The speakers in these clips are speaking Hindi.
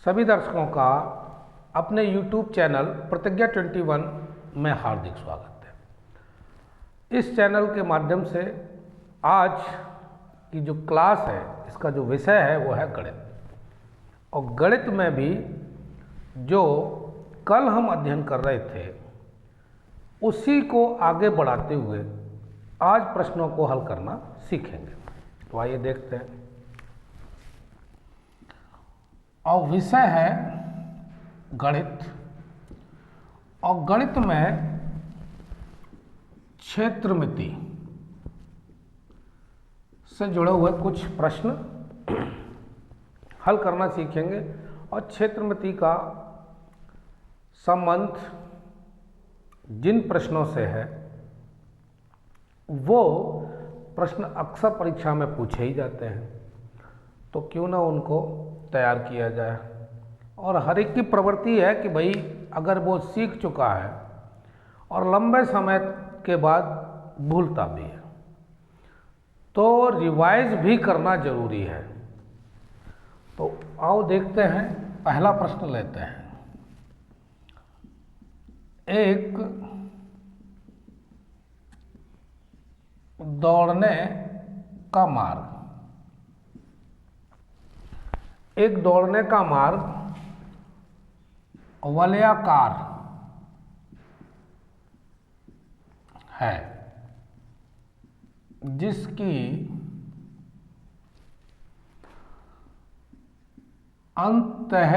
सभी दर्शकों का अपने YouTube चैनल प्रतिज्ञा 21 में हार्दिक स्वागत है। इस चैनल के माध्यम से आज की जो क्लास है, इसका जो विषय है वो है गणित। और गणित में भी जो कल हम अध्ययन कर रहे थे उसी को आगे बढ़ाते हुए आज प्रश्नों को हल करना सीखेंगे। तो आइए देखते हैं। और विषय है गणित, और गणित में क्षेत्रमिति से जुड़े हुए कुछ प्रश्न हल करना सीखेंगे। और क्षेत्रमिति का संबंध जिन प्रश्नों से है वो प्रश्न अक्सर परीक्षा में पूछे ही जाते हैं, तो क्यों ना उनको तैयार किया जाए। और हर एक की प्रवृत्ति है कि भाई अगर वो सीख चुका है और लंबे समय के बाद भूलता भी है तो रिवाइज भी करना जरूरी है। तो आओ देखते हैं, पहला प्रश्न लेते हैं। एक दौड़ने का मार्ग, एक दौड़ने का मार्ग वलयाकार है जिसकी अंतः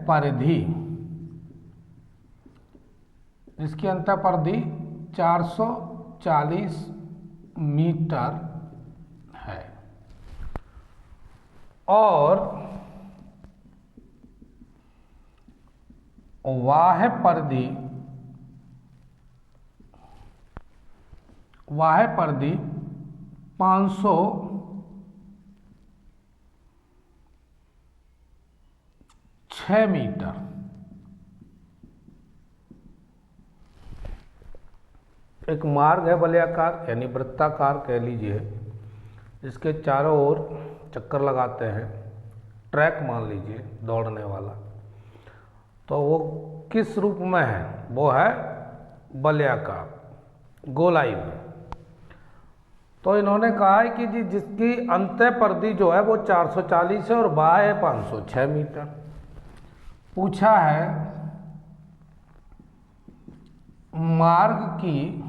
परिधि 440 मीटर है और वाह्य परिधि 506 मीटर। एक मार्ग है वलयाकार यानी वृत्ताकार कह लीजिए, जिसके चारों ओर चक्कर लगाते हैं, ट्रैक मान लीजिए दौड़ने वाला, तो वो किस रूप में है? वो है वलयाकार, गोलाई में। तो इन्होंने कहा है कि जी जिसकी अंतः परिधि जो है वो 440 है और बाह्य 506 मीटर। पूछा है मार्ग की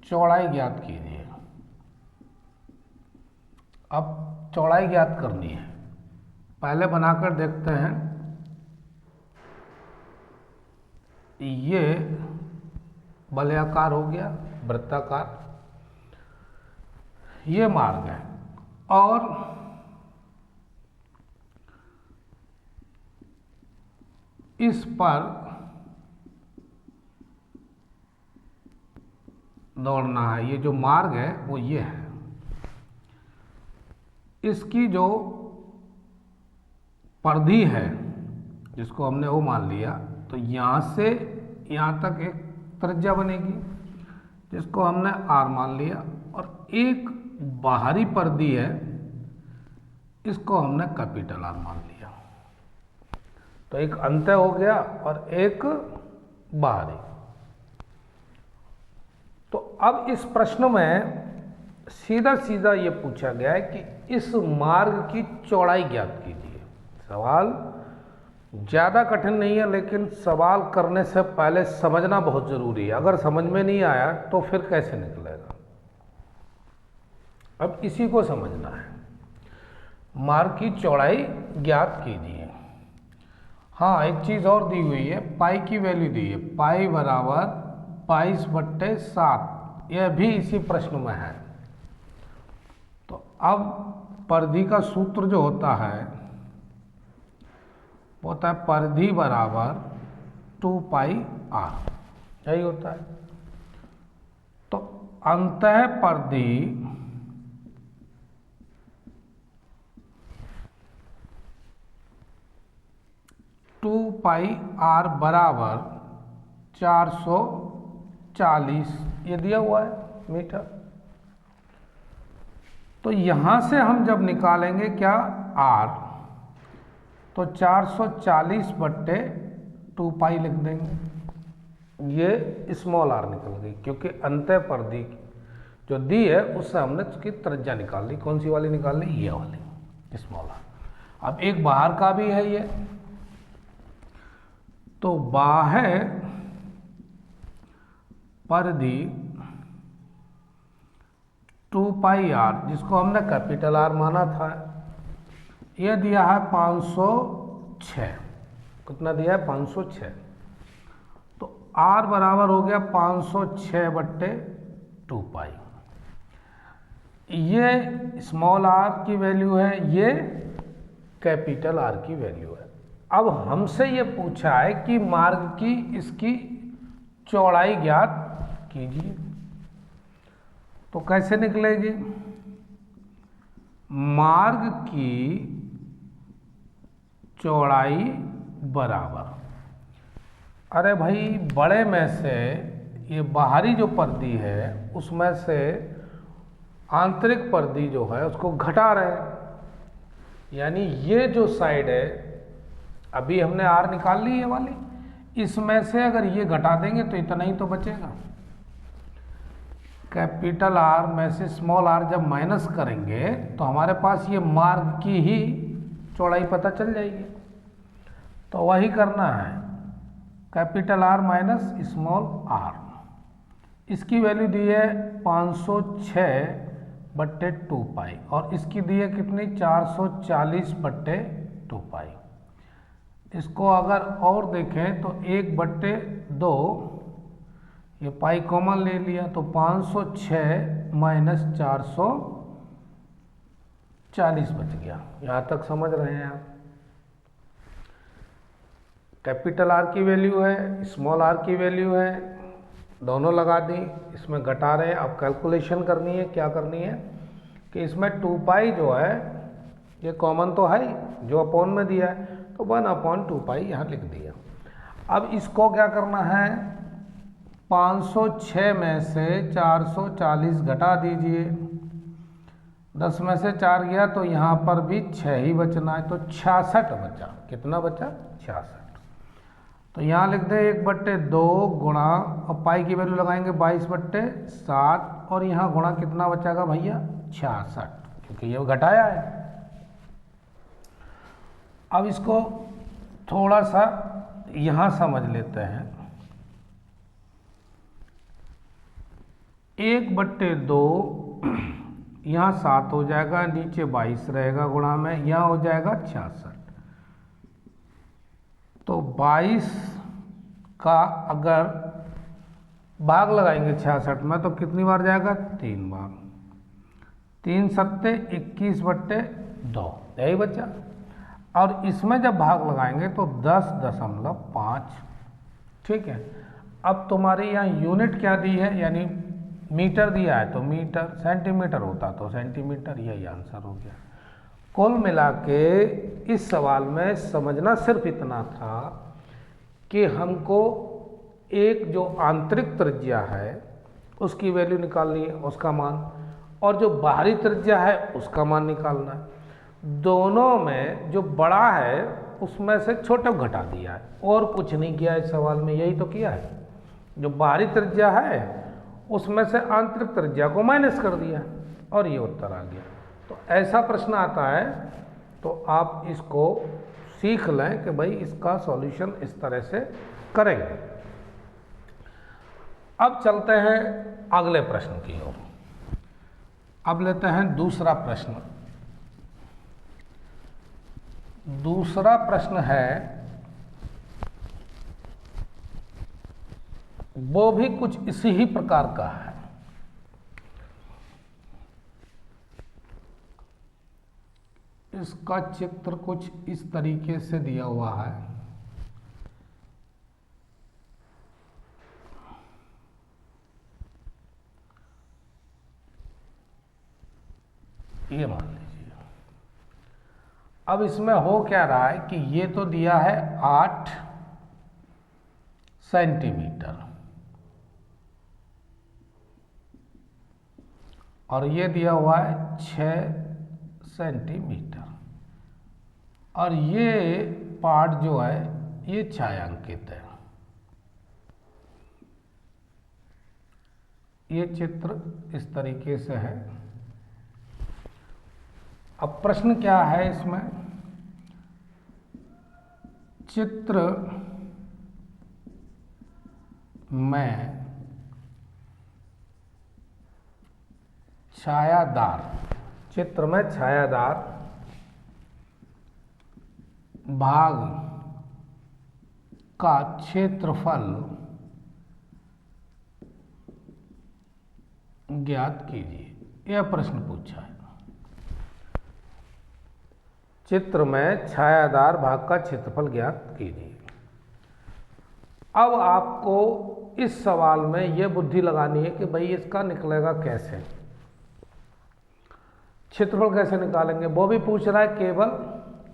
चौड़ाई ज्ञात कीजिए। अब चौड़ाई ज्ञात करनी है, पहले बनाकर देखते हैं। ये वलयाकार हो गया, वृत्ताकार, ये मार्ग है और इस पर दौड़ना है। ये जो मार्ग है वो ये है, इसकी जो परिधि है जिसको हमने वो मान लिया, तो यहाँ से यहाँ तक एक त्रिज्या बनेगी जिसको हमने R मान लिया, और एक बाहरी परिधि है इसको हमने कैपिटल R मान लिया। तो एक अंतः हो गया और एक बाहरी। तो अब इस प्रश्न में सीधा सीधा ये पूछा गया है कि इस मार्ग की चौड़ाई ज्ञात कीजिए। सवाल ज़्यादा कठिन नहीं है, लेकिन सवाल करने से पहले समझना बहुत ज़रूरी है। अगर समझ में नहीं आया तो फिर कैसे निकलेगा। अब इसी को समझना है, मार्ग की चौड़ाई ज्ञात कीजिए। हाँ, एक चीज़ और दी हुई है, पाई की वैल्यू दी है, पाई बराबर 22/7, यह भी इसी प्रश्न में है। तो अब परिधि का सूत्र जो होता है वो होता है परिधि बराबर 2πr, यही होता है। तो अंतः परिधि 2πr बराबर 440 ये दिया हुआ है मीटर। तो यहां से हम जब निकालेंगे क्या R, तो 440 बट्टे 2 पाई लिख देंगे। ये स्मॉल आर निकल गई, क्योंकि अंतः परिधि जो दी है उससे हमने उसकी त्रिज्या निकाल ली। कौन सी वाली निकाल ली? ये वाली, स्मॉल आर। अब एक बाहर का भी है ये, तो बाह्य परिधि 2 पाई आर, जिसको हमने कैपिटल आर माना था, यह दिया है 506। कितना दिया है? 506। तो आर बराबर हो गया 506 बट्टे 2 पाई। ये स्मॉल आर की वैल्यू है, ये कैपिटल आर की वैल्यू है। अब हमसे ये पूछा है कि मार्ग की इसकी चौड़ाई ज्ञात कीजिए। तो कैसे निकलेगी? मार्ग की चौड़ाई बराबर, अरे भाई बड़े में से ये बाहरी जो परिधि है उसमें से आंतरिक परिधि जो है उसको घटा रहे हैं, यानी ये जो साइड है, अभी हमने आर निकाल ली ये वाली, इसमें से अगर ये घटा देंगे तो इतना ही तो बचेगा। कैपिटल आर में से स्मॉल आर जब माइनस करेंगे तो हमारे पास ये मार्ग की ही चौड़ाई पता चल जाएगी। तो वही करना है, capital R minus small R. इसकी वैल्यू दी है 506 बट्टे 2 पाई, और इसकी दी है कितनी? 440 बट्टे 2 पाई। इसको अगर और देखें तो 1/2, ये पाई कॉमन ले लिया तो 506 माइनस 440 बच गया। यहाँ तक समझ रहे हैं आप? कैपिटल आर की वैल्यू है, स्मॉल आर की वैल्यू है, दोनों लगा दी, इसमें घटा रहे हैं। अब कैलकुलेशन करनी है, क्या करनी है कि इसमें 2 पाई जो है ये कॉमन तो है जो अपॉन में दिया है, तो 1/2 पाई यहाँ लिख दिया। अब इसको क्या करना है? 506 में से 440 घटा दीजिए, 10 में से 4 गया तो यहाँ पर भी 6 ही बचना है, तो 66 बचा। कितना बचा? 66। तो यहाँ लिख दे 1/2 गुणा, और पाई की वैल्यू लगाएंगे 22/7, और यहाँ गुणा कितना बचाएगा भैया? 66, क्योंकि ये घटाया है। अब इसको थोड़ा सा यहाँ समझ लेते हैं। 1/2 यहाँ 7 हो जाएगा, नीचे 22 रहेगा गुणा में, यहाँ हो जाएगा 66। तो 22 का अगर भाग लगाएंगे 66 में तो कितनी बार जाएगा? 3 बार। 3 सत्ते 21/2, यही बचा। और इसमें जब भाग लगाएंगे तो 10.5। ठीक है। अब तुम्हारी यहाँ यूनिट क्या दी है, यानी मीटर दिया है तो मीटर, सेंटीमीटर होता तो सेंटीमीटर, यही आंसर हो गया। कुल मिला के इस सवाल में समझना सिर्फ इतना था कि हमको एक जो आंतरिक त्रिज्या है उसकी वैल्यू निकालनी है, उसका मान, और जो बाहरी त्रिज्या है उसका मान निकालना है। दोनों में जो बड़ा है उसमें से छोटा घटा दिया है, और कुछ नहीं किया इस सवाल में, यही तो किया है। जो बाहरी त्रिज्या है उसमें से आंतरिक त्रिज्या को माइनस कर दिया और ये उत्तर आ गया। तो ऐसा प्रश्न आता है तो आप इसको सीख लें कि भाई इसका सॉल्यूशन इस तरह से करेंगे। अब चलते हैं अगले प्रश्न की ओर। अब लेते हैं दूसरा प्रश्न। दूसरा प्रश्न है, वो भी कुछ इसी ही प्रकार का है। इसका चित्र कुछ इस तरीके से दिया हुआ है। ये मान लीजिए। अब इसमें हो क्या रहा है कि ये तो दिया है 8 सेंटीमीटर और ये दिया हुआ है 6 सेंटीमीटर। और ये पार्ट जो है ये छायांकित है। ये चित्र इस तरीके से है। अब प्रश्न क्या है इसमें, चित्र में छायादार, चित्र में छायादार भाग का क्षेत्रफल ज्ञात कीजिए। यह प्रश्न पूछा है। चित्र में छायादार भाग का क्षेत्रफल ज्ञात कीजिए। अब आपको इस सवाल में यह बुद्धि लगानी है कि भाई इसका निकलेगा कैसे, क्षेत्रफल कैसे निकालेंगे, वो भी पूछ रहा है केवल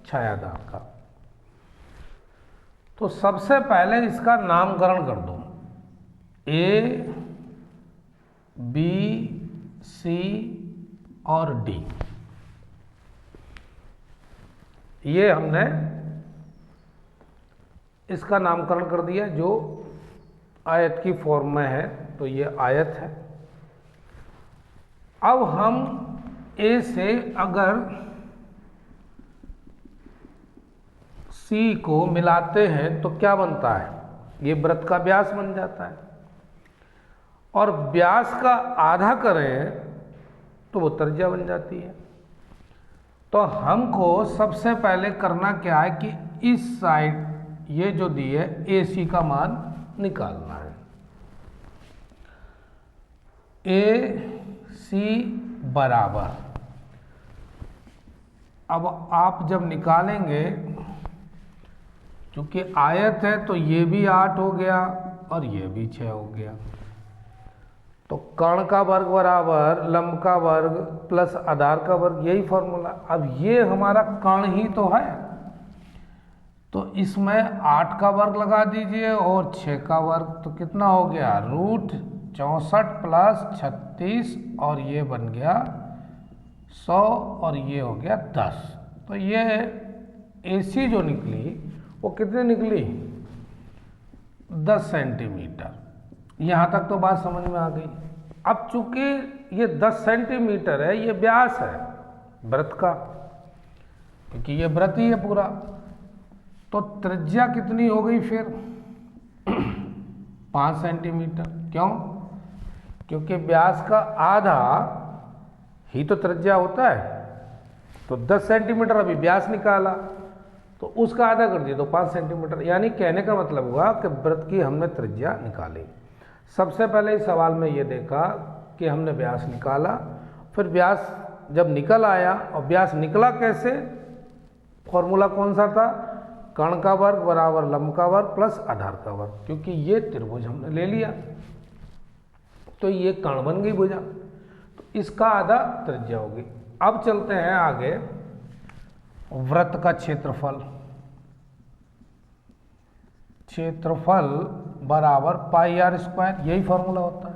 छायादार का। तो सबसे पहले इसका नामकरण कर दो, ए, बी, सी और डी। ये हमने इसका नामकरण कर दिया। जो आयत की फॉर्म में है तो ये आयत है। अब हम ए से अगर सी को मिलाते हैं तो क्या बनता है, ये वृत्त का व्यास बन जाता है। और व्यास का आधा करें तो वो त्रिज्या बन जाती है। तो हमको सबसे पहले करना क्या है कि इस साइड ये जो दी है ए सी का मान निकालना है। ए सी बराबर, अब आप जब निकालेंगे, चूंकि आयत है तो ये भी 8 हो गया और ये भी 6 हो गया। तो कर्ण का वर्ग बराबर लंब का वर्ग प्लस आधार का वर्ग, यही फॉर्मूला। अब ये हमारा कर्ण ही तो है, तो इसमें 8 का वर्ग लगा दीजिए और 6 का वर्ग, तो कितना हो गया, √64 प्लस 36 और ये बन गया 100 और ये हो गया 10। तो ये AC जो निकली वो कितनी निकली, 10 सेंटीमीटर। यहाँ तक तो बात समझ में आ गई। अब चूंकि ये 10 सेंटीमीटर है, ये व्यास है वृत्त का, क्योंकि ये वृत्त ही है पूरा। तो त्रिज्या कितनी हो गई फिर 5 सेंटीमीटर। क्यों, क्योंकि व्यास का आधा ही तो त्रिज्या होता है। तो 10 सेंटीमीटर अभी व्यास निकाला तो उसका आधा कर दिया तो 5 सेंटीमीटर। यानी कहने का मतलब हुआ कि वृत्त की हमने त्रिज्या निकाली। सबसे पहले इस सवाल में ये देखा कि हमने व्यास निकाला, फिर व्यास जब निकल आया, और व्यास निकला कैसे, फॉर्मूला कौन सा था, कर्ण का वर्ग बराबर लंब का वर्ग प्लस आधार का वर्ग। क्योंकि ये त्रिभुज हमने ले लिया तो ये कर्ण बन गई भुजा, तो इसका आधा त्रिज्या होगी। अब चलते हैं आगे, वृत्त का क्षेत्रफल, क्षेत्रफल बराबर πr², यही फॉर्मूला होता है।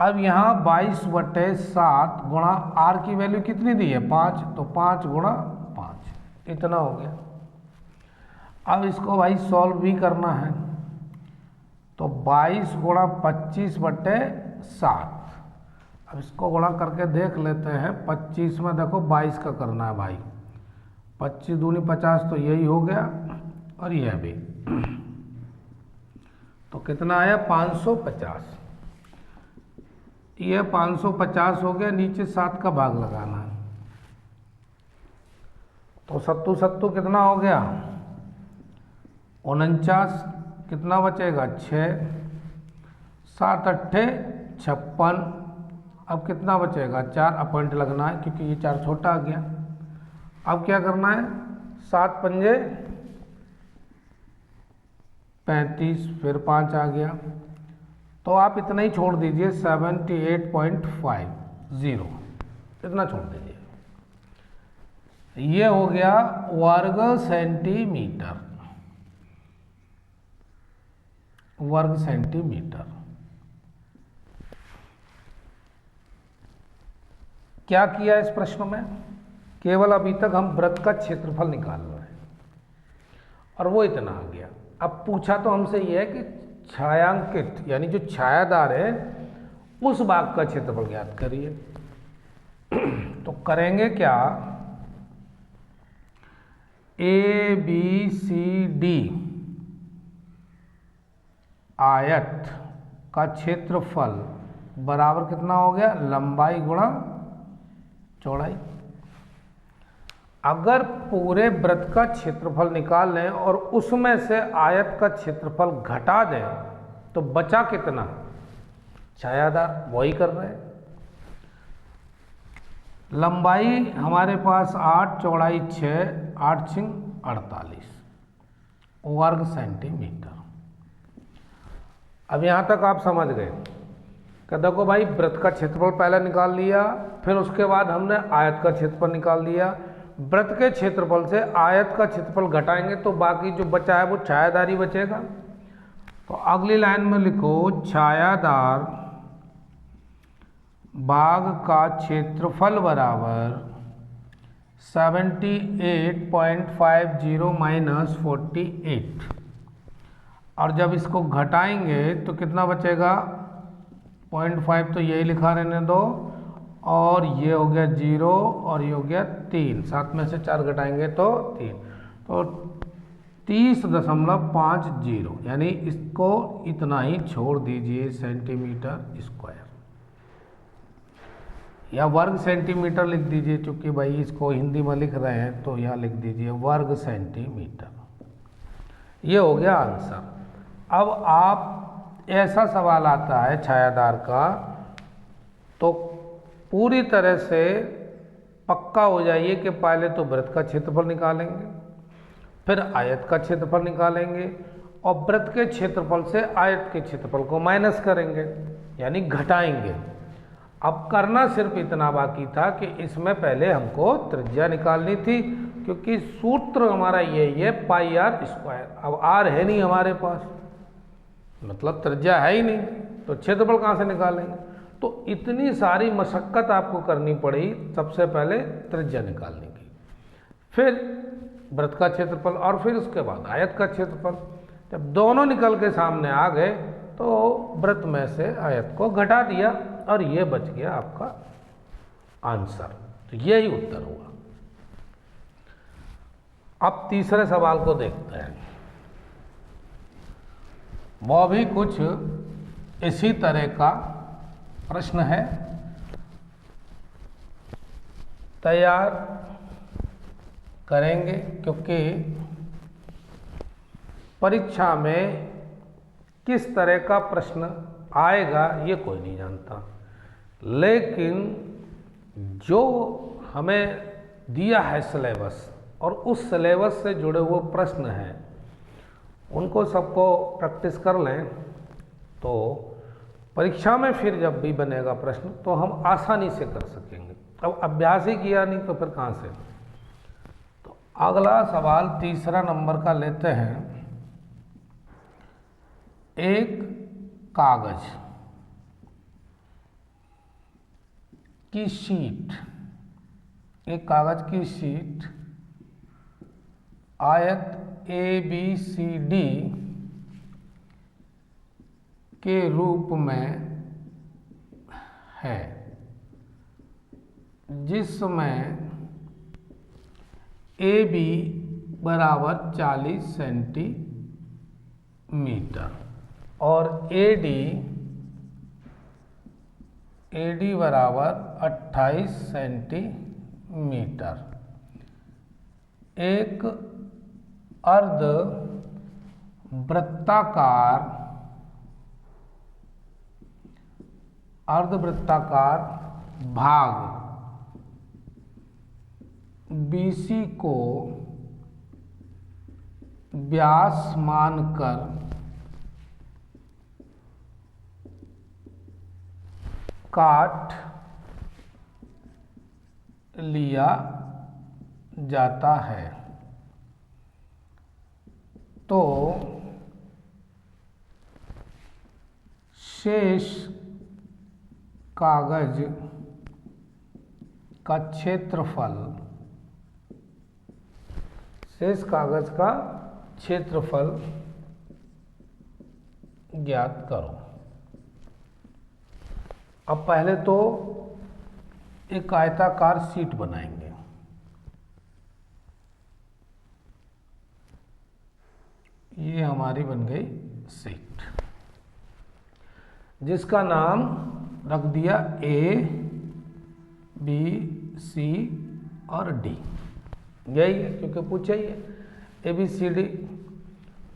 अब यहाँ 22/7 गुणा r की वैल्यू कितनी दी है, 5, तो 5 गुणा 5 इतना हो गया। अब इसको भाई सॉल्व भी करना है, तो 22 गुणा 25/7। अब इसको गुणा करके देख लेते हैं। 25 में देखो 22 का करना है भाई, 25 दूनी 50 तो यही हो गया, और यह भी। तो कितना आया 550। यह 550 हो गया, नीचे 7 का भाग लगाना है। तो 7 कितना हो गया 49, कितना बचेगा 6, 7 8 56। अब कितना बचेगा 4, अपॉइंट लगना है क्योंकि ये 4 छोटा आ गया। अब क्या करना है, 7 पंजे 35, फिर 5 आ गया, तो आप इतना ही छोड़ दीजिए, 78.50 इतना छोड़ दीजिए। ये हो गया वर्ग सेंटीमीटर, वर्ग सेंटीमीटर। क्या किया इस प्रश्न में, केवल अभी तक हम वृत्त का क्षेत्रफल निकाल रहे हैं और वो इतना आ गया। अब पूछा तो हमसे ये है कि छायांकित यानी जो छायादार है उस भाग का क्षेत्रफल ज्ञात करिए। तो करेंगे क्या, ए बी सी डी आयत का क्षेत्रफल बराबर कितना हो गया, लंबाई गुणा चौड़ाई। अगर पूरे वृत्त का क्षेत्रफल निकाल लें और उसमें से आयत का क्षेत्रफल घटा दें तो बचा कितना, छायादार, वही कर रहे हैं। लंबाई हमारे पास 8, चौड़ाई 6, 8 × 48 वर्ग सेंटीमीटर। अब यहाँ तक आप समझ गए कि देखो भाई, वृत्त का क्षेत्रफल पहले निकाल लिया, फिर उसके बाद हमने आयत का क्षेत्रफल निकाल लिया। वृत्त के क्षेत्रफल से आयत का क्षेत्रफल घटाएंगे तो बाकी जो बचा है वो छायादार ही बचेगा। तो अगली लाइन में लिखो, छायादार भाग का क्षेत्रफल बराबर 78.50 - 48। और जब इसको घटाएंगे तो कितना बचेगा, 0.5 तो यही लिखा रहने दो, और ये हो गया 0 और ये हो गया 3, 7 में से 4 घटाएंगे तो 3, तो 30.50 यानी इसको इतना ही छोड़ दीजिए सेंटीमीटर स्क्वायर, या वर्ग सेंटीमीटर लिख दीजिए, क्योंकि भाई इसको हिंदी में लिख रहे हैं तो यहाँ लिख दीजिए वर्ग सेंटीमीटर। ये हो गया आंसर। अब आप ऐसा सवाल आता है छायादार का, तो पूरी तरह से पक्का हो जाइए कि पहले तो वृत्त का क्षेत्रफल निकालेंगे, फिर आयत का क्षेत्रफल निकालेंगे, और वृत्त के क्षेत्रफल से आयत के क्षेत्रफल को माइनस करेंगे यानी घटाएंगे। अब करना सिर्फ इतना बाकी था कि इसमें पहले हमको त्रिज्या निकालनी थी, क्योंकि सूत्र हमारा यही है πr²। अब r है नहीं हमारे पास, मतलब त्रिज्या है ही नहीं, तो क्षेत्रफल कहाँ से निकालेंगे। तो इतनी सारी मशक्कत आपको करनी पड़ी सबसे पहले त्रिज्या निकालने की, फिर वृत्त का क्षेत्रफल, और फिर उसके बाद आयत का क्षेत्रफल। जब दोनों निकल के सामने आ गए तो वृत्त में से आयत को घटा दिया और ये बच गया आपका आंसर। तो यही उत्तर हुआ। अब तीसरे सवाल को देखते हैं, वो भी कुछ इसी तरह का प्रश्न है। तैयार करेंगे, क्योंकि परीक्षा में किस तरह का प्रश्न आएगा ये कोई नहीं जानता, लेकिन जो हमें दिया है सिलेबस और उस सिलेबस से जुड़े हुए प्रश्न हैं उनको सबको प्रैक्टिस कर लें, तो परीक्षा में फिर जब भी बनेगा प्रश्न तो हम आसानी से कर सकेंगे। अब अभ्यास ही किया नहीं तो फिर कहाँ से। तो अगला सवाल तीसरा नंबर का लेते हैं। एक कागज की शीट, एक कागज की शीट आयत ABCD के रूप में है, जिसमें AB बराबर 40 सेंटीमीटर और AD बराबर 28 सेंटीमीटर। एक अर्ध वृत्ताकार भाग BC को व्यास मानकर काट लिया जाता है, तो शेष कागज का क्षेत्रफल शेष कागज का क्षेत्रफल ज्ञात करो। अब पहले तो एक आयताकार शीट बनाएंगे। ये हमारी बन गई शीट, जिसका नाम रख दिया ए, बी, सी और डी। यही है क्योंकि पूछा ही है ए, बी, सी, डी।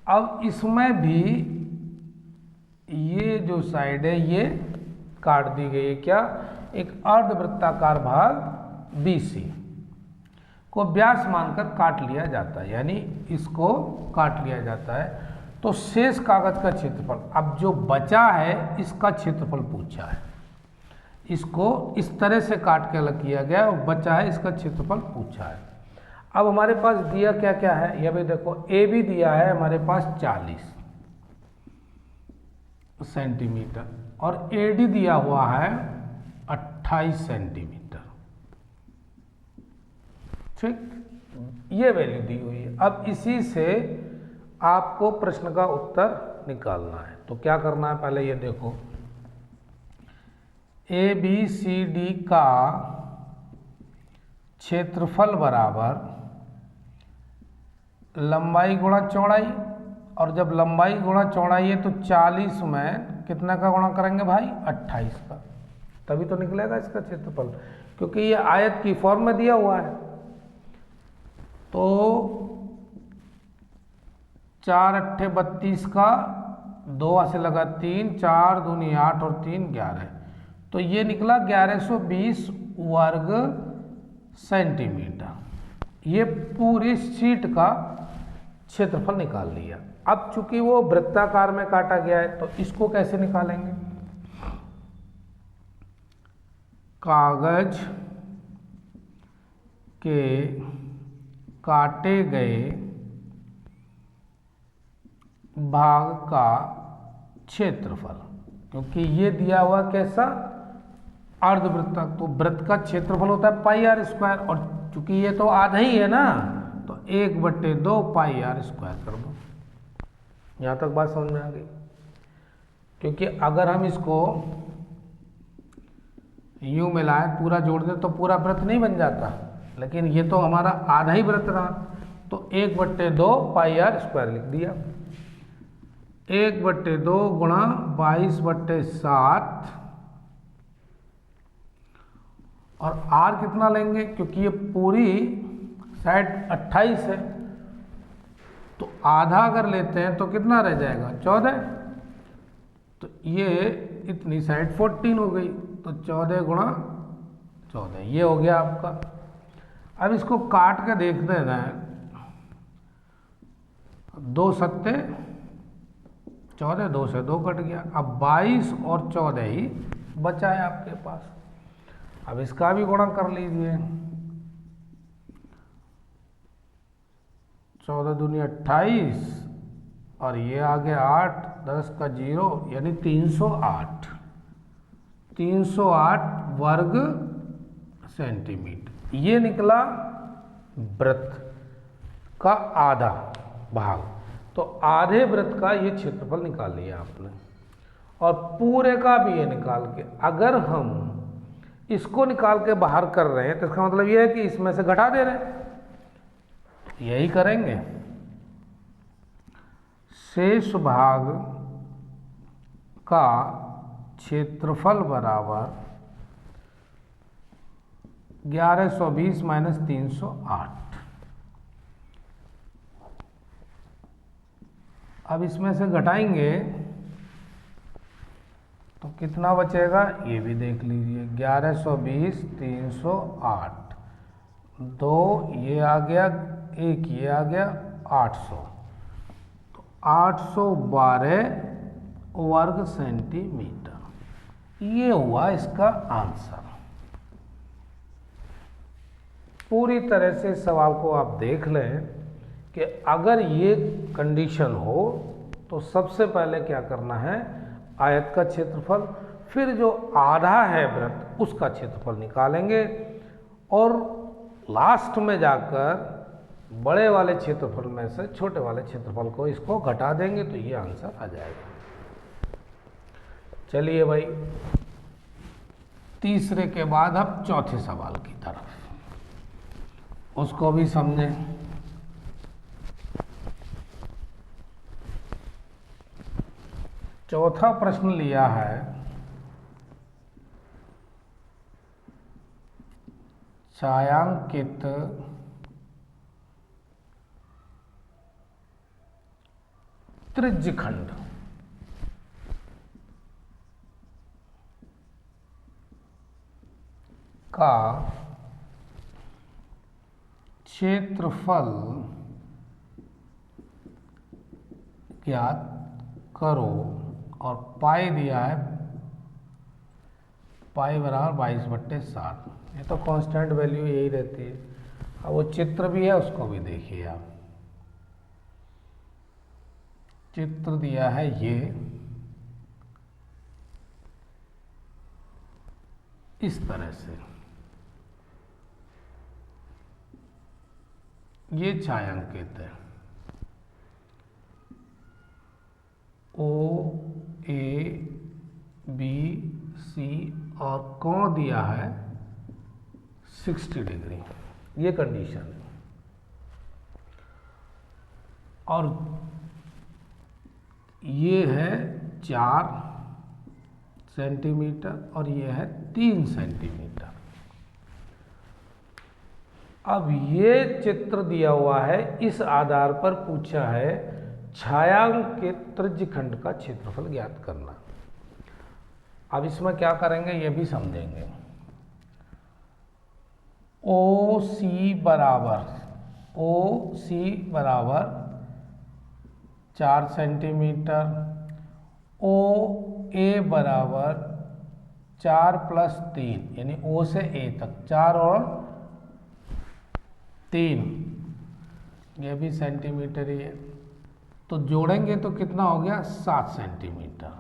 अब इसमें भी ये जो साइड है ये काट दी गई है। क्या? एक अर्धवृत्ताकार भाग BC को व्यास मानकर काट लिया जाता है, यानी इसको काट लिया जाता है। तो शेष कागज का क्षेत्रफल, अब जो बचा है इसका क्षेत्रफल पूछा है, इसको इस तरह से काट के अलग किया गया और बचा है इसका क्षेत्रफल पूछा है। अब हमारे पास दिया क्या क्या है, यह भी देखो। ए भी दिया है हमारे पास 40 सेंटीमीटर और AD दिया हुआ है 28 सेंटीमीटर। ठीक, ये वैल्यू दी हुई है। अब इसी से आपको प्रश्न का उत्तर निकालना है। तो क्या करना है, पहले ये देखो, ABCD का क्षेत्रफल बराबर लंबाई गुणा चौड़ाई, और जब लंबाई गुणा चौड़ाई है तो 40 में कितना का गुणा करेंगे भाई, 28 का, तभी तो निकलेगा इसका क्षेत्रफल, क्योंकि ये आयत की फॉर्म में दिया हुआ है। तो 4 अट्ठे 32 का, 2 से लगा 3, 4 दूनी 8 और 3 11, तो ये निकला 1120 वर्ग सेंटीमीटर। ये पूरी शीट का क्षेत्रफल निकाल लिया। अब चूंकि वो वृत्ताकार में काटा गया है तो इसको कैसे निकालेंगे, कागज के काटे गए भाग का क्षेत्रफल, क्योंकि ये दिया हुआ कैसा, अर्धवृत्त, तो वृत्त का क्षेत्रफल होता है πr², और चूंकि ये तो आधा ही है ना, तो 1/2 πr² कर दो। यहां तक बात समझ में आ गई? क्योंकि अगर हम इसको यूं मिलाएं, पूरा जोड़ दें तो पूरा वृत्त नहीं बन जाता, लेकिन ये तो हमारा आधा ही वृत्त रहा, तो 1/2 πr² लिख दिया। 1/2 गुणा 22/7, और r कितना लेंगे, क्योंकि ये पूरी साइड 28 है, तो आधा अगर लेते हैं तो कितना रह जाएगा, 14, तो ये इतनी साइड 14 हो गई, तो 14 गुणा 14 ये हो गया आपका। अब इसको काट के देख देना है, 2 सत्ते 14, 2 से 2 कट गया, अब 22 और 14 ही बचा है आपके पास। अब इसका भी गुणा कर लीजिए, 14 दूनी 28 और ये आ गया 8, 10 का 0 यानी 308 वर्ग सेंटीमीटर। ये निकला वृत्त का आधा भाग, तो आधे वृत्त का ये क्षेत्रफल निकाल लिया आपने, और पूरे का भी ये निकाल के, अगर हम इसको निकाल के बाहर कर रहे हैं तो इसका मतलब ये है कि इसमें से घटा दे रहे हैं, यही करेंगे। शेष भाग का क्षेत्रफल बराबर 1120 माइनस 308। अब इसमें से घटाएंगे तो कितना बचेगा, ये भी देख लीजिए, 1120 308, 2 ये आ गया, 1 ये आ गया, 800, तो 812 वर्ग सेंटीमीटर। ये हुआ इसका आंसर। पूरी तरह से सवाल को आप देख लें कि अगर ये कंडीशन हो तो सबसे पहले क्या करना है, आयत का क्षेत्रफल, फिर जो आधा है वृत्त उसका क्षेत्रफल निकालेंगे, और लास्ट में जाकर बड़े वाले क्षेत्रफल में से छोटे वाले क्षेत्रफल को इसको घटा देंगे तो ये आंसर आ जाएगा। चलिए भाई, तीसरे के बाद अब चौथे सवाल की तरफ, उसको भी समझें। चौथा प्रश्न लिया है छायांकित त्रिज्यखंड का क्षेत्रफल ज्ञात करो, और पाई दिया है, पाई बराबर 22/7। ये तो कांस्टेंट वैल्यू यही रहती है। अब वो चित्र भी है, उसको भी देखिए आप। चित्र दिया है ये इस तरह से, ये छायांकित है। ओ ए बी सी और कोण दिया है 60 डिग्री, ये कंडीशन है। और ये है 4 सेंटीमीटर और ये है 3 सेंटीमीटर। अब ये चित्र दिया हुआ है, इस आधार पर पूछा है छायांकित त्रिज्यखंड का क्षेत्रफल ज्ञात करना। अब इसमें क्या करेंगे ये भी समझेंगे। ओ सी बराबर 4 सेंटीमीटर, ओ ए बराबर 4 + 3, यानी ओ से ए तक 4 और 3, ये भी सेंटीमीटर ही है, तो जोड़ेंगे तो कितना हो गया 7 सेंटीमीटर।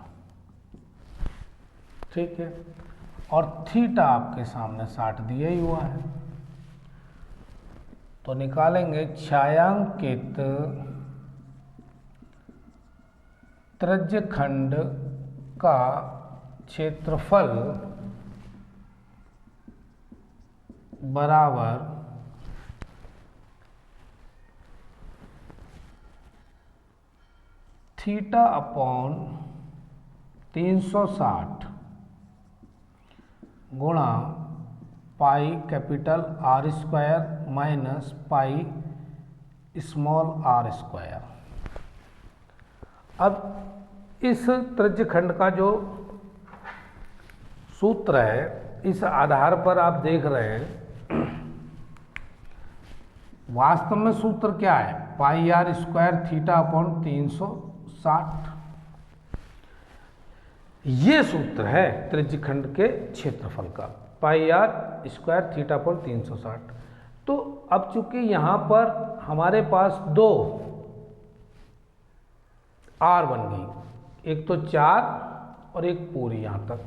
ठीक है, और थीटा आपके सामने 60 दिया ही हुआ है, तो निकालेंगे छायांकित त्रिज्यखंड का क्षेत्रफल बराबर थीटा अपॉन 360 गुणा pi capital R square minus pi small r square. अब इस त्रिज्यखंड का जो सूत्र है, इस आधार पर आप देख रहे हैं, वास्तव में सूत्र क्या है, पाई r स्क्वायर थीटा अपॉन 360, ये सूत्र है त्रिज्यखंड के क्षेत्रफल का, पाई r स्क्वायर थीटा अपॉन 360। तो अब चूंकि यहाँ पर हमारे पास 2 r बन गई, एक तो 4 और एक पूरी यहाँ तक,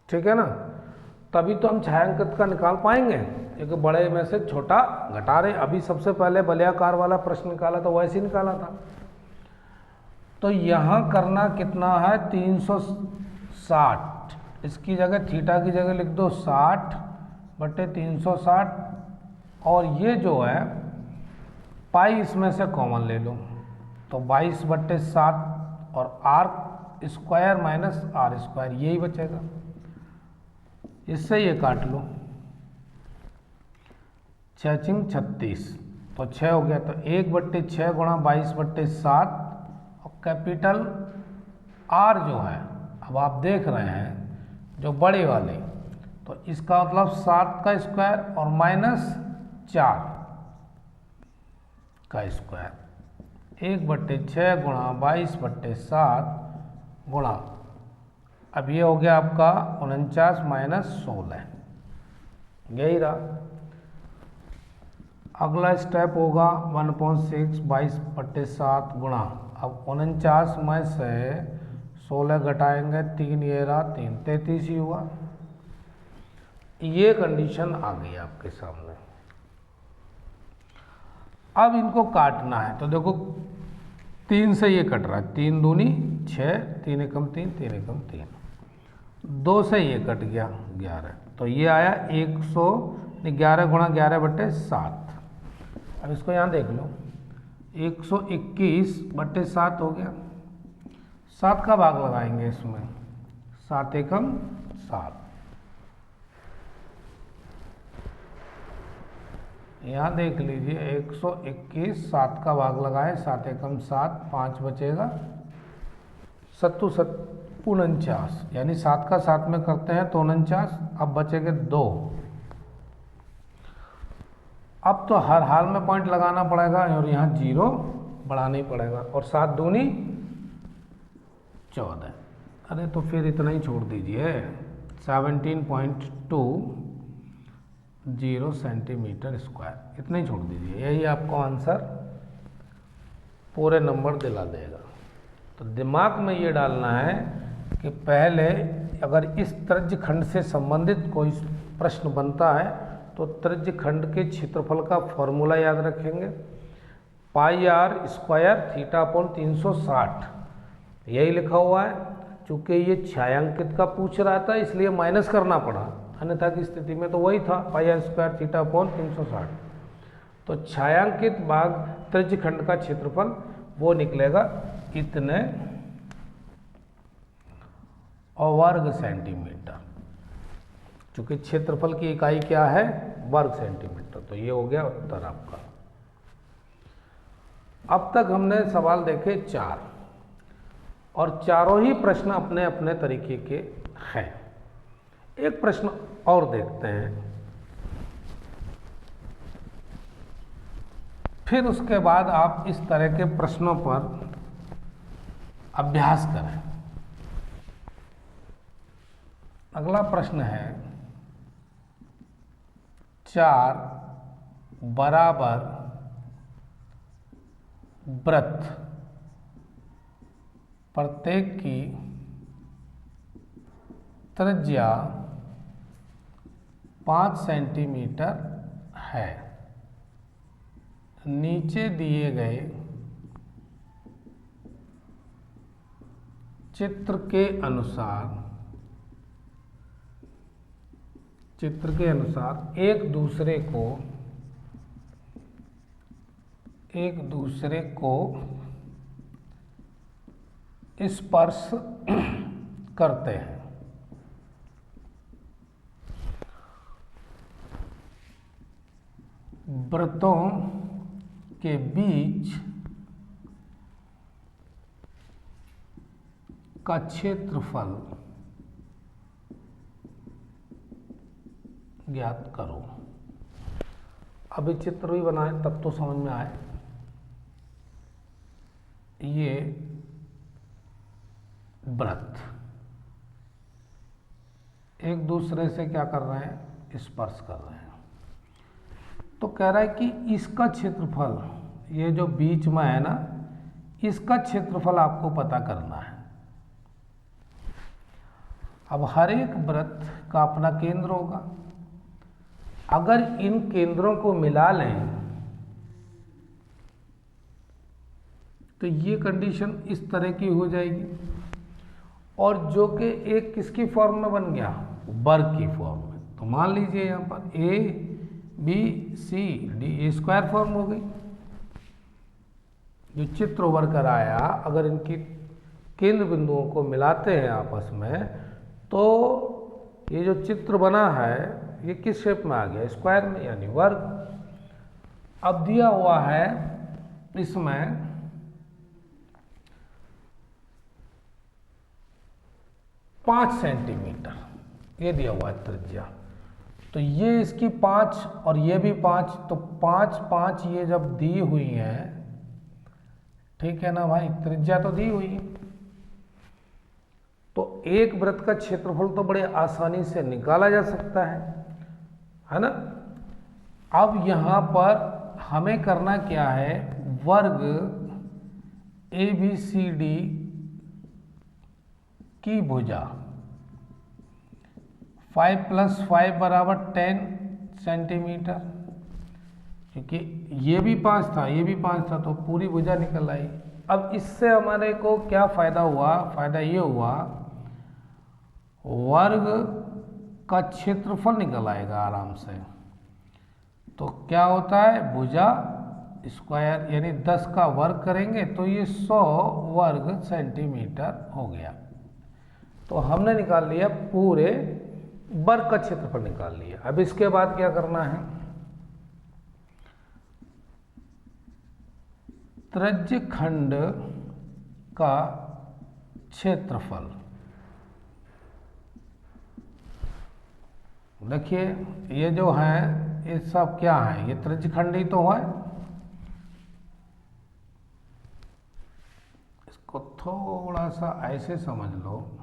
ठीक है ना, तभी तो हम छायांकित का निकाल पाएंगे, क्योंकि बड़े में से छोटा घटा रहे। अभी सबसे पहले वलयाकार वाला प्रश्न निकाला था, वैसे ही निकाला था। तो यहाँ करना कितना है 360, इसकी जगह थीटा की जगह लिख दो 60/360, और ये जो है पाई इसमें से कॉमन ले लो, तो 22/7 और r square minus r square, यही बचेगा, इससे ये काट लो, 6×6 = 36, तो 6 हो गया, तो 1/6 गुणा 22/7, और कैपिटल R जो है, अब आप देख रहे हैं जो बड़े वाले, तो इसका मतलब 7 का स्क्वायर और माइनस 4 का स्क्वायर, 1/6 गुणा 22/7 गुणा, अब ये हो गया आपका 49 - 16, यही रहा। अगला स्टेप होगा 1/6 22/7 गुणा, अब 49 में से 16 घटाएंगे, 3 ये रहा, 3 33 ही हुआ। ये कंडीशन आ गई आपके सामने। अब इनको काटना है तो देखो 3 से ये कट रहा है, 3 दूनी 6, 3 एकम 3, 3 एकम 3, 2 से ये कट गया 11, तो ये आया 100, 11 गुणा 11/7। अब इसको यहाँ देख लो, 121/7 हो गया, 7 का भाग लगाएंगे इसमें, 7 एकम 7, यहाँ देख लीजिए 121, 7 का भाग लगाए, 7 एकम 7, 5 बचेगा, 49, यानी 7 का 7 में करते हैं तो 49, अब बचेंगे 2। अब तो हर हाल में पॉइंट लगाना पड़ेगा और यहाँ 0 बढ़ाना ही पड़ेगा, और 7 दूनी 14, अरे तो फिर इतना ही छोड़ दीजिए, 17.20 सेंटीमीटर स्क्वायर, इतना ही छोड़ दीजिए, यही आपको आंसर पूरे नंबर दिला देगा। तो दिमाग में ये डालना है कि पहले अगर इस त्रिज्य खंड से संबंधित कोई प्रश्न बनता है तो त्रिज्य खंड के क्षेत्रफल का फॉर्मूला याद रखेंगे, πr² θ/360, यही लिखा हुआ है। चूँकि ये छायांकित का पूछ रहा था इसलिए माइनस करना पड़ा, अन्यथा की स्थिति में तो वही था πr² θ/360। तो छायांकित भाग त्रिज्य खंड का क्षेत्रफल वो निकलेगा इतने वर्ग सेंटीमीटर, चूँकि क्षेत्रफल की इकाई क्या है, वर्ग सेंटीमीटर। तो ये हो गया उत्तर आपका। अब तक हमने सवाल देखे 4, और चारों ही प्रश्न अपने अपने तरीके के हैं। एक प्रश्न और देखते हैं, फिर उसके बाद आप इस तरह के प्रश्नों पर अभ्यास करें। अगला प्रश्न है, 4 बराबर वृत्त प्रत्येक की त्रिज्या 5 सेंटीमीटर है। नीचे दिए गए चित्र के अनुसार एक दूसरे को स्पर्श करते हैं। वृत्तों के बीच का क्षेत्रफल ज्ञात करो। अभी चित्र भी बनाए तब तो समझ में आए। ये वृत्त एक दूसरे से क्या कर रहे हैं, स्पर्श कर रहे हैं। तो कह रहा है कि इसका क्षेत्रफल, ये जो बीच में है ना, इसका क्षेत्रफल आपको पता करना है। अब हर एक वृत्त का अपना केंद्र होगा। अगर इन केंद्रों को मिला लें तो ये कंडीशन इस तरह की हो जाएगी, और जो कि एक किसकी फॉर्म में बन गया, वर्ग की फॉर्म में। तो मान लीजिए यहाँ पर A B C D, a square form हो गई। जो चित्र उभर कर आया, अगर इनकी केंद्र बिंदुओं को मिलाते हैं आपस में, तो ये जो चित्र बना है ये किस शेप में आ गया, स्क्वायर में, यानी वर्ग। अब दिया हुआ है इसमें 5 सेंटीमीटर, ये दिया हुआ है त्रिज्या। तो ये इसकी 5 और ये भी 5, तो 5 5 ये जब दी हुई है, ठीक है ना भाई, त्रिज्या तो दी हुई है, तो एक वृत्त का क्षेत्रफल तो बड़े आसानी से निकाला जा सकता है ना। अब यहाँ पर हमें करना क्या है, वर्ग ABCD की भुजा 5 + 5 = 10 सेंटीमीटर, क्योंकि ये भी 5 था, ये भी 5 था, तो पूरी भुजा निकल आई। अब इससे हमारे को क्या फायदा हुआ? फायदा ये हुआ वर्ग का क्षेत्रफल निकल आएगा आराम से। तो क्या होता है, भुजा स्क्वायर यानी 10 का वर्ग करेंगे तो ये 100 वर्ग सेंटीमीटर हो गया। तो हमने निकाल लिया पूरे वर्ग का क्षेत्रफल निकाल लिया। अब इसके बाद क्या करना है, त्रिज्यखंड का क्षेत्रफल। देखिए ये जो है ये सब क्या है, ये त्रिज्यखंड ही तो है। इसको थोड़ा सा ऐसे समझ लो,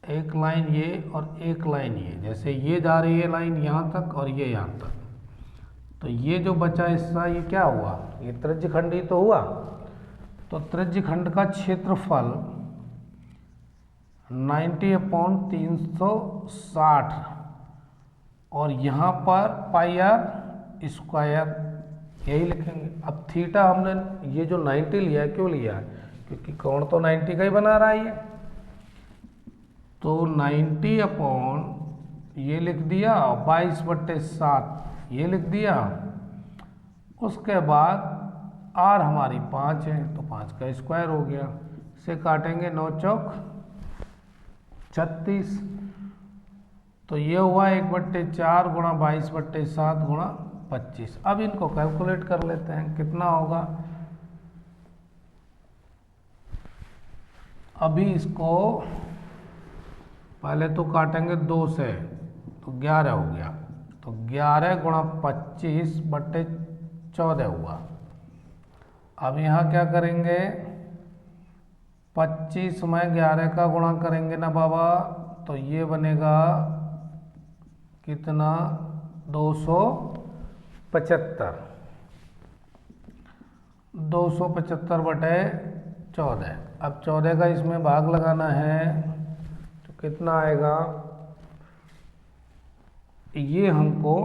एक लाइन ये और एक लाइन ये, जैसे ये जा रही है लाइन यहाँ तक और ये यहाँ तक, तो ये जो बचा हिस्सा ये क्या हुआ, ये त्रिज्यखंड ही तो हुआ। तो त्रिज्यखंड का क्षेत्रफल 90/360 और यहाँ पर पाई आर स्क्वायर यही लिखेंगे। अब थीटा हमने ये जो 90 लिया है क्यों लिया है, क्योंकि कोण तो 90 का ही बना रहा है ये। तो 90 ये लिख दिया, 22/7 ये लिख दिया। उसके बाद आर हमारी 5 है तो 5 का स्क्वायर हो गया। से काटेंगे 9 चौक 36, तो ये हुआ 1/4 गुणा 22/7 गुणा 25। अब इनको कैलकुलेट कर लेते हैं कितना होगा। अभी इसको पहले तो काटेंगे 2 से, तो 11 हो गया। तो 11 गुणा 25/14 हुआ। अब यहाँ क्या करेंगे, 25 में 11 का गुणा करेंगे ना बाबा, तो ये बनेगा कितना, 275। 275/14। अब 14 का इसमें भाग लगाना है तो कितना आएगा, ये हमको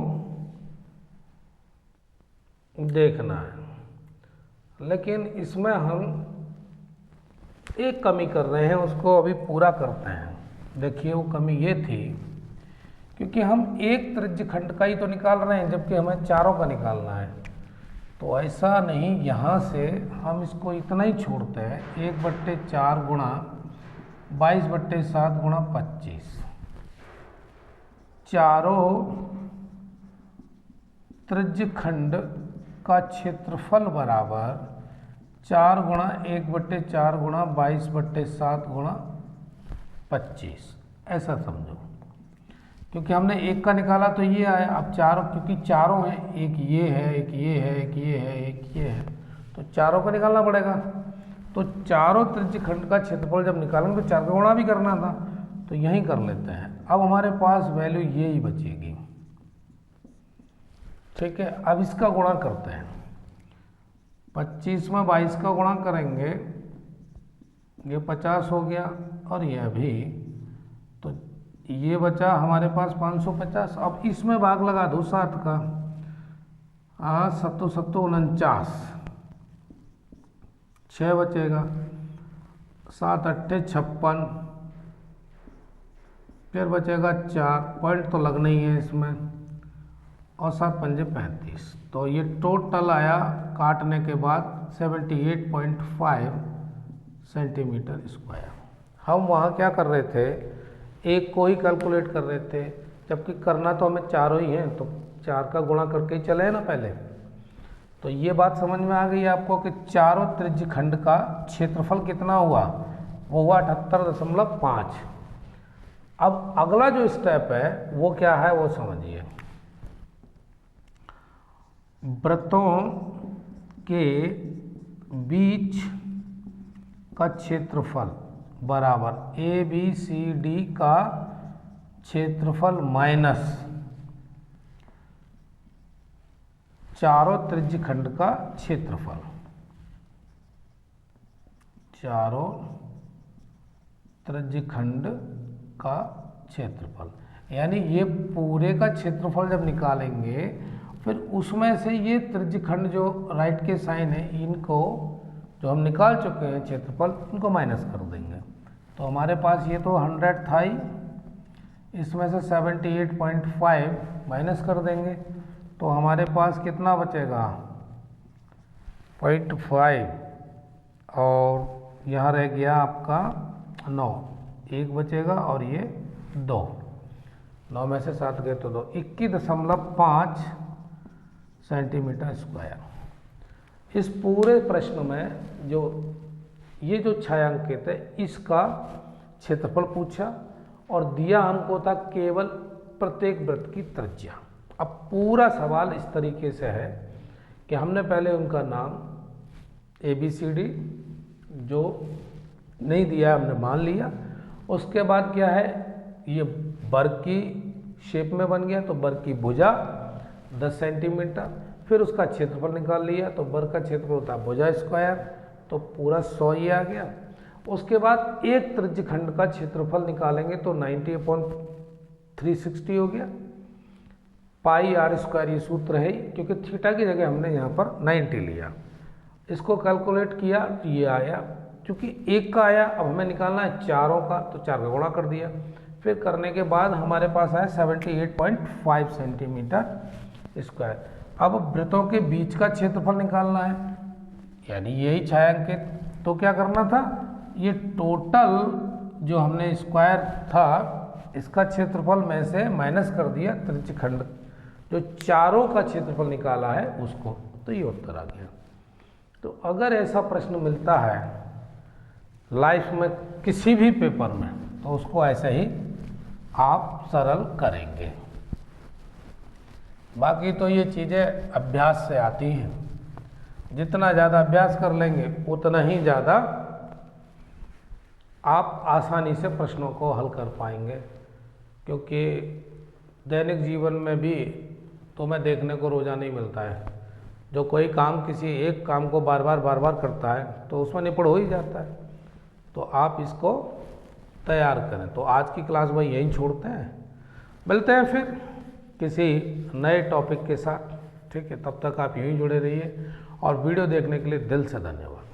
देखना है। लेकिन इसमें हम एक कमी कर रहे हैं, उसको अभी पूरा करते हैं। देखिए वो कमी ये थी, क्योंकि हम एक त्रिज्यखंड का ही तो निकाल रहे हैं जबकि हमें चारों का निकालना है। तो ऐसा नहीं, यहाँ से हम इसको इतना ही छोड़ते हैं, 1/4 गुणा 22/7 गुणा 25। चारों त्रिज्यखंड का क्षेत्रफल बराबर 4 गुणा 1/4 गुणा 22/7 गुणा 25, ऐसा समझो। क्योंकि हमने एक का निकाला तो ये आया। अब चारों, क्योंकि चारों हैं, एक ये है, एक ये है, एक ये है, एक ये है, तो चारों को निकालना पड़ेगा। तो चारों त्रिज्यखंड का क्षेत्रफल जब निकालेंगे तो 4 का गुणा भी करना था, तो यहीं कर लेते हैं। अब हमारे पास वैल्यू ये ही बचेगी, ठीक है। अब इसका गुणा करते हैं, 25 में 22 का गुणा करेंगे, ये 50 हो गया, और यह भी, तो ये बचा हमारे पास 550। अब इसमें भाग लगा दो 7 का, 7 7 49, 6 बचेगा, 7 8 56, फिर बचेगा 4, पॉइंट तो लगना ही है इसमें, और 7 पंजे 35। तो ये टोटल आया काटने के बाद 78.5 सेंटीमीटर स्क्वायर। हम वहाँ क्या कर रहे थे, एक को ही कैलकुलेट कर रहे थे, जबकि करना तो हमें चारों ही हैं, तो 4 का गुणा करके ही चले ना पहले। तो ये बात समझ में आ गई आपको कि चारों त्रिज्यखंड का क्षेत्रफल कितना हुआ, वो हुआ 78.5। अब अगला जो स्टेप है वो क्या है, वो समझिए। वृत्तों के बीच का क्षेत्रफल बराबर ABCD का क्षेत्रफल माइनस चारों त्रिज्यखंड का क्षेत्रफल। चारों त्रिज्यखंड का क्षेत्रफल, यानी ये पूरे का क्षेत्रफल जब निकालेंगे फिर उसमें से ये त्रिज्यखंड जो राइट के साइन है इनको जो हम निकाल चुके हैं क्षेत्रफल, इनको माइनस कर देंगे। तो हमारे पास ये तो 100 था ही, इसमें से 78.5 माइनस कर देंगे तो हमारे पास कितना बचेगा 0.5, और यहाँ रह गया आपका 9, 1 बचेगा और ये 2, 9 में से 7 गए तो 2, 21.5 सेंटीमीटर स्क्वायर। इस पूरे प्रश्न में जो ये जो छायांकित है इसका क्षेत्रफल पूछा और दिया हमको था केवल प्रत्येक वृत्त की त्रिज्या। अब पूरा सवाल इस तरीके से है कि हमने पहले उनका नाम ABCD जो नहीं दिया हमने मान लिया, उसके बाद क्या है ये वर्ग की शेप में बन गया तो वर्ग की भुजा 10 सेंटीमीटर, फिर उसका क्षेत्रफल निकाल लिया तो वर्ग का क्षेत्रफल होता है भुजा स्क्वायर, तो पूरा 100 ही आ गया। उसके बाद एक त्रिज्यखंड का क्षेत्रफल निकालेंगे तो 90/360 हो गया, पाई r स्क्वायर ये सूत्र है क्योंकि थीटा की जगह हमने यहाँ पर 90 लिया। इसको कैलकुलेट किया तो ये आया, क्योंकि एक का आया अब हमें निकालना है चारों का तो 4 का गुणा कर दिया। फिर करने के बाद हमारे पास आया 78.5 सेंटीमीटर स्क्वायर। अब वृत्तों के बीच का क्षेत्रफल निकालना है, यानी यही छायांकित, तो क्या करना था ये टोटल जो हमने स्क्वायर था इसका क्षेत्रफल में से माइनस कर दिया त्रिज्यखंड जो चारों का क्षेत्रफल निकाला है उसको, तो ये उत्तर आ गया। तो अगर ऐसा प्रश्न मिलता है लाइफ में किसी भी पेपर में तो उसको ऐसे ही आप सरल करेंगे। बाकी तो ये चीज़ें अभ्यास से आती हैं, जितना ज़्यादा अभ्यास कर लेंगे उतना ही ज़्यादा आप आसानी से प्रश्नों को हल कर पाएंगे, क्योंकि दैनिक जीवन में भी तुम्हें देखने को रोज़ाना ही मिलता है, जो कोई काम किसी एक काम को बार बार करता है तो उसमें निपुण हो ही जाता है। तो आप इसको तैयार करें। तो आज की क्लास भाई यहीं छोड़ते हैं, मिलते हैं फिर किसी नए टॉपिक के साथ, ठीक है। तब तक आप यूँ ही जुड़े रहिए और वीडियो देखने के लिए दिल से धन्यवाद।